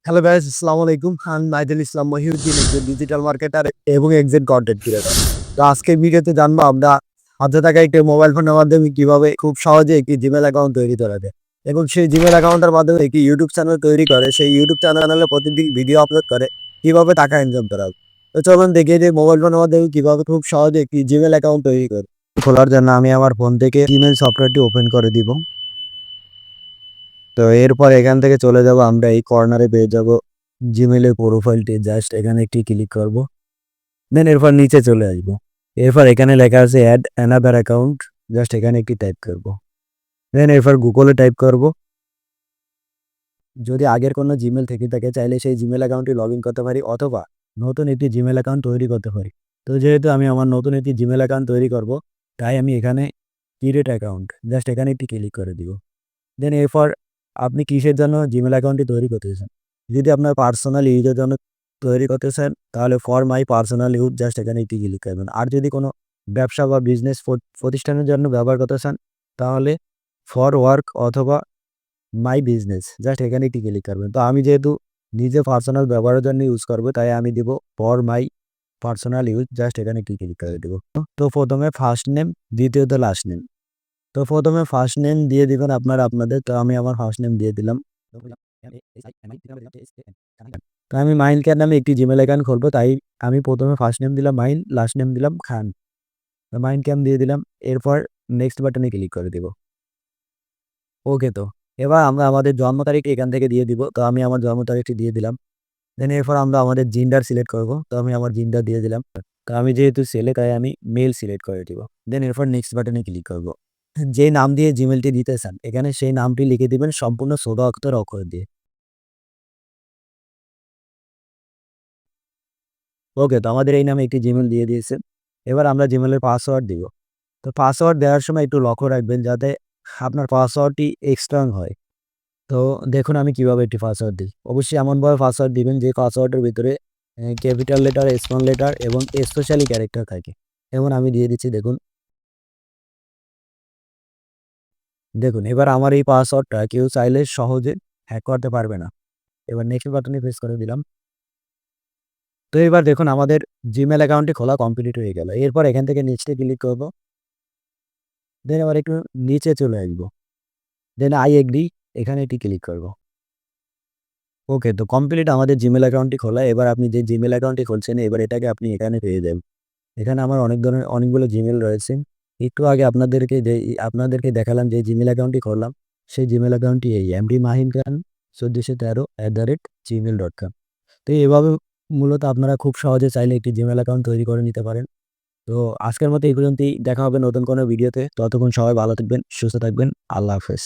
Hello guys, আসসালামু আলাইকুম। আমি নাইদুল ইসলাম মহিউদ্দিন, একজন ডিজিটাল মার্কেটার এবং একজন কন্টেন্ট ক্রিয়েটর। তো আজকের ভিডিওতে জানবো আমরা হাতে থাকা একটি মোবাইল ফোনের মাধ্যমে কিভাবে খুব সহজে একটি জিমেল অ্যাকাউন্ট তৈরি করা যায় এবং সেই জিমেল অ্যাকাউন্টের মাধ্যমে একটি ইউটিউব চ্যানেল তৈরি করে সেই ইউটিউব চ্যানেলে প্রতিদিন ভিডিও আপলোড করে কিভাবে টাকা ইনকাম করা হবে। তো চলুন দেখে যে মোবাইল ফোনের মাধ্যমে কিভাবে খুব সহজে একটি জিমেল অ্যাকাউন্ট তৈরি করে। খোলার জন্য আমি আমার ফোন থেকে জিমেল সফটওয়্যারটি ওপেন করে দিব। তো এরপর এখান থেকে চলে যাব, আমরা এই কর্নারে পেয়ে যাব জিমেইলের প্রোফাইলটি। জাস্ট এখানে একটি ক্লিক করব, দেন এরপর নিচে চলে আসবো। এরপর এখানে লেখা আছে অ্যাড অ্যানাদার অ্যাকাউন্ট, জাস্ট এখানে একটি টাইপ করব। দেন এরপর গুগলে টাইপ করব। যদি আগের কোনো জিমেল থেকে থাকে চাইলে সেই জিমেল অ্যাকাউন্টটি লগ ইন করতে পারি অথবা নতুন একটি জিমেল অ্যাকাউন্ট তৈরি করতে পারি। তো যেহেতু আমি আমার নতুন একটি জিমেল অ্যাকাউন্ট তৈরি করব, তাই আমি এখানে ক্রিয়েট অ্যাকাউন্ট, জাস্ট এখানে একটি ক্লিক করে দিব। দেন এরপর আপনি কিসের জন্য জিমেল অ্যাকাউন্টটি তৈরি করতেছেন। যদি আপনার পার্সোনাল ইউজের জন্য তৈরি করতেছেন তাহলে for my personal use, just এখানে একটি ক্লিক করবেন। আর যদি কোনো ব্যবসা বা বিজনেস প্রতিষ্ঠানের জন্য ব্যবহার করতে চান তাহলে ফর ওয়ার্ক অথবা মাই বিজনেস, জাস্ট এখানে একটি ক্লিক করবেন। তো আমি যেহেতু নিজে পার্সোনাল ব্যবহারের জন্য ইউজ করবো তাই আমি দিব for my personal use, just এখানে একটি ক্লিক করে দেবো। তো প্রথমে ফার্স্ট নেম, দ্বিতীয়ত লাস্ট নেম। তো প্রথমে ফার্স্ট নেম দিয়ে দিবেন আপনাদের। তো আমি আমার ফার্স্ট নেম দিয়ে দিলাম। তো আমি মাহিন খান নামে একটি জিমেল অ্যাকাউন্ট খুলবো, তাই আমি প্রথমে ফার্স্ট নেম দিলাম মাহিন, লাস্ট নেম দিলাম খান। তো মাহিন খান দিয়ে দিলাম। এরপর নেক্সট বাটনে ক্লিক করে দিব। ওকে, তো এবার আমরা আমাদের জন্ম তারিখ এখান থেকে দিয়ে দিব। তো আমি আমার জন্ম তারিখটি দিয়ে দিলাম। দেন এরপর আমরা আমাদের জেন্ডার সিলেক্ট করব। তো আমি আমার জেন্ডার দিয়ে দিলাম। তো আমি যেহেতু ছেলে তাই আমি মেল সিলেক্ট করে দিব। দেন এরপর নেক্সট বাটনে ক্লিক করব। যে নাম দিয়ে জিমেলটি দিতে চান এখানে সেই নামটি লিখে দিবেন সম্পূর্ণ ছোট অক্ষর দিয়ে। ওকে, তো আমাদের এই নামে একটি জিমেল দিয়ে দিয়েছে। এবার আমরা জিমেলের পাসওয়ার্ড দিব। তো পাসওয়ার্ড দেওয়ার সময় একটু লক্ষ্য রাখবেন যাতে আপনার পাসওয়ার্ডটি স্ট্রং হয়। তো দেখুন আমি কিভাবে একটি পাসওয়ার্ড দিই। অবশ্যই এমনভাবে পাসওয়ার্ড দিবেন যে পাসওয়ার্ডের ভিতরে ক্যাপিটাল লেটার, স্মল লেটার এবং স্পেশালি ক্যারেক্টার থাকে। যেমন আমি দিয়ে দিচ্ছি, দেখুন। দেখুন এবার আমার এই পাসওয়ার্ডটা কেউ চাইলে সহজে হ্যাক করতে পারবে না। এবার নেক্সট বাটনে প্রেস করে দিলাম। তো এবার দেখুন আমাদের জিমেল অ্যাকাউন্টটি খোলা কমপ্লিট হয়ে গেল। এরপর এখান থেকে নেক্সটে ক্লিক করব। দেন আবার একটু নিচে চলে আসবো। দেন আই এগ্রি, এখানে এটি ক্লিক করব। ওকে, তো কমপ্লিট আমাদের জিমেল অ্যাকাউন্টটি খোলা। এবার আপনি যে জিমেল অ্যাকাউন্টটি খুলছেন এবার এটাকে আপনি এখানে পেয়ে যাবেন। এখানে আমার অনেক ধরনের অনেকগুলো জিমেল রয়েছে। একটু আগে আপনাদেরকে দেখালাম যে জিমেল অ্যাকাউন্টটি করলাম, সেই জিমেল অ্যাকাউন্টটি এই এমডি মাহিন খান 1413@gmail.com। তো এভাবে মূলত আপনারা খুব সহজে চাইলে একটি জিমেল অ্যাকাউন্ট তৈরি করে নিতে পারেন। তো আজকের মতো এই পর্যন্তই, দেখা হবে নতুন কোনো ভিডিওতে। ততক্ষণ সবাই ভালো থাকবেন, সুস্থ থাকবেন। আল্লাহ হাফেজ।